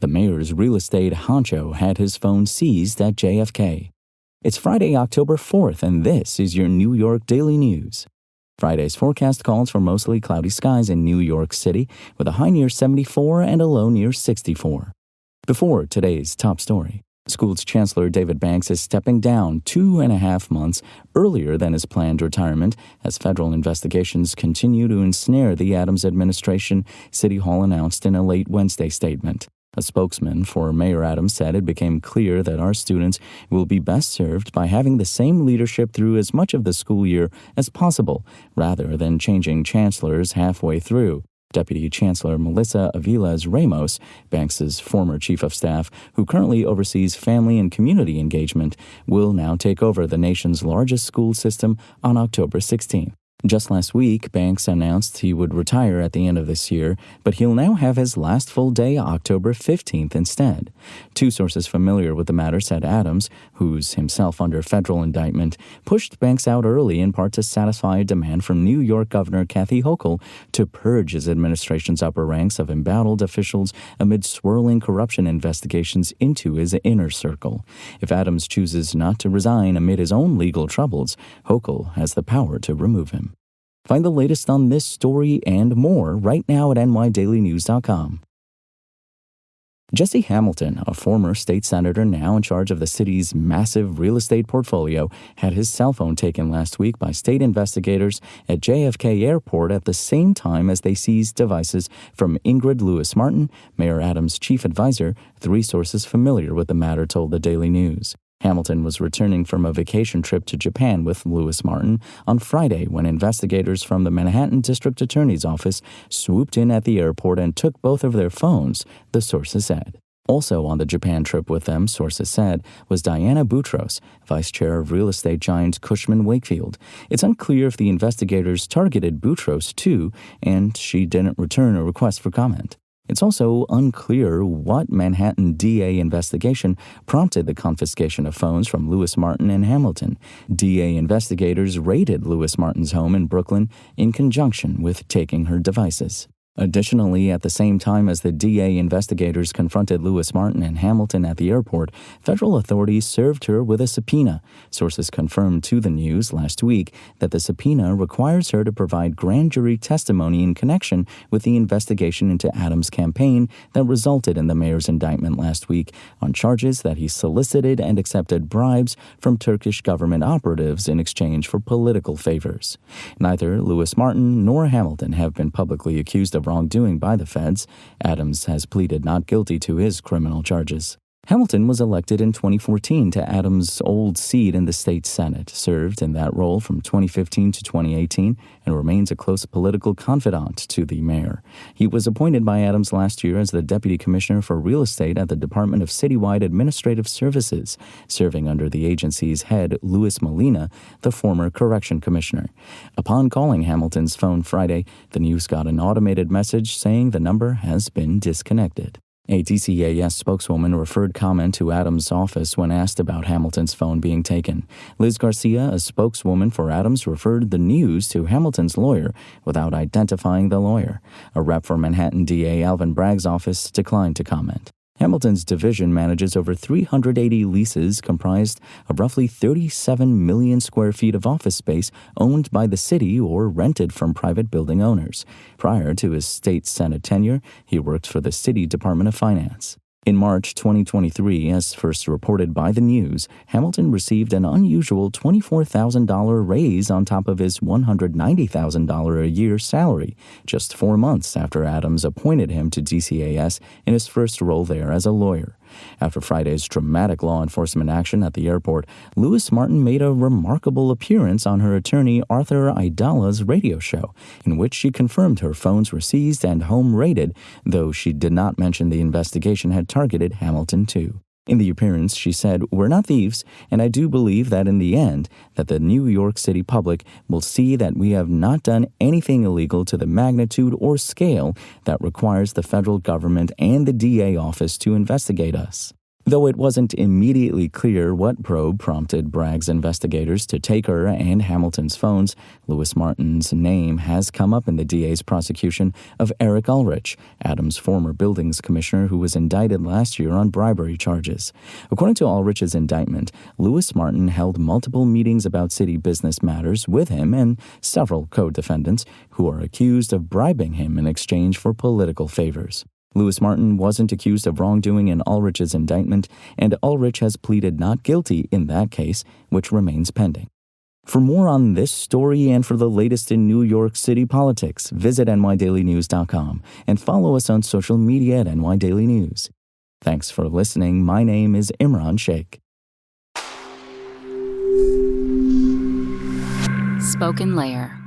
The mayor's real estate honcho had his phone seized at JFK. It's Friday, October 4th, and this is your New York Daily News. Friday's forecast calls for mostly cloudy skies in New York City, with a high near 74 and a low near 64. Before today's top story, School's Chancellor David Banks is stepping down 2.5 months earlier than his planned retirement as federal investigations continue to ensnare the Adams administration, City Hall announced in a late Wednesday statement. A spokesman for Mayor Adams said it became clear that our students will be best served by having the same leadership through as much of the school year as possible, rather than changing chancellors halfway through. Deputy Chancellor Melissa Aviles Ramos, Banks's former chief of staff, who currently oversees family and community engagement, will now take over the nation's largest school system on October 16th. Just last week, Banks announced he would retire at the end of this year, but he'll now have his last full day October 15th instead. Two sources familiar with the matter said Adams, who's himself under federal indictment, pushed Banks out early in part to satisfy a demand from New York Governor Kathy Hochul to purge his administration's upper ranks of embattled officials amid swirling corruption investigations into his inner circle. If Adams chooses not to resign amid his own legal troubles, Hochul has the power to remove him. Find the latest on this story and more right now at nydailynews.com. Jesse Hamilton, a former state senator now in charge of the city's massive real estate portfolio, had his cell phone taken last week by state investigators at JFK Airport at the same time as they seized devices from Ingrid Lewis-Martin, Mayor Adams' chief advisor, three sources familiar with the matter told the Daily News. Hamilton was returning from a vacation trip to Japan with Lewis-Martin on Friday when investigators from the Manhattan District Attorney's Office swooped in at the airport and took both of their phones, the sources said. Also on the Japan trip with them, sources said, was Diana Boutros, vice chair of real estate giant Cushman Wakefield. It's unclear if the investigators targeted Boutros too, and she didn't return a request for comment. It's also unclear what Manhattan DA investigation prompted the confiscation of phones from Lewis-Martin and Hamilton. DA investigators raided Lewis-Martin's home in Brooklyn in conjunction with taking her devices. Additionally, at the same time as the DA investigators confronted Lewis-Martin and Hamilton at the airport, federal authorities served her with a subpoena. Sources confirmed to the news last week that the subpoena requires her to provide grand jury testimony in connection with the investigation into Adams' campaign that resulted in the mayor's indictment last week on charges that he solicited and accepted bribes from Turkish government operatives in exchange for political favors. Neither Lewis-Martin nor Hamilton have been publicly accused of wrongdoing by the feds. Adams has pleaded not guilty to his criminal charges. Hamilton was elected in 2014 to Adams' old seat in the state Senate, served in that role from 2015 to 2018, and remains a close political confidant to the mayor. He was appointed by Adams last year as the Deputy Commissioner for Real Estate at the Department of Citywide Administrative Services, serving under the agency's head, Louis Molina, the former Correction Commissioner. Upon calling Hamilton's phone Friday, the news got an automated message saying the number has been disconnected. A DCAS spokeswoman referred comment to Adams' office when asked about Hamilton's phone being taken. Liz Garcia, a spokeswoman for Adams, referred the news to Hamilton's lawyer without identifying the lawyer. A rep for Manhattan DA Alvin Bragg's office declined to comment. Hamilton's division manages over 380 leases comprised of roughly 37 million square feet of office space owned by the city or rented from private building owners. Prior to his state Senate tenure, he worked for the City Department of Finance. In March 2023, as first reported by the news, Hamilton received an unusual $24,000 raise on top of his $190,000 a year salary, just 4 months after Adams appointed him to DCAS in his first role there as a lawyer. After Friday's dramatic law enforcement action at the airport, Lewis-Martin made a remarkable appearance on her attorney Arthur Aidala's radio show, in which she confirmed her phones were seized and home raided, though she did not mention the investigation had targeted Hamilton too. In the appearance, she said, "We're not thieves, and I do believe that in the end, that the New York City public will see that we have not done anything illegal to the magnitude or scale that requires the federal government and the DA office to investigate us." Though it wasn't immediately clear what probe prompted Bragg's investigators to take her and Hamilton's phones, Lewis-Martin's name has come up in the DA's prosecution of Eric Ulrich, Adams' former buildings commissioner who was indicted last year on bribery charges. According to Ulrich's indictment, Lewis-Martin held multiple meetings about city business matters with him and several co-defendants who are accused of bribing him in exchange for political favors. Lewis-Martin wasn't accused of wrongdoing in Ulrich's indictment, and Ulrich has pleaded not guilty in that case, which remains pending. For more on this story and for the latest in New York City politics, visit nydailynews.com and follow us on social media at nydailynews. Thanks for listening. My name is Imran Sheikh. Spoken Layer.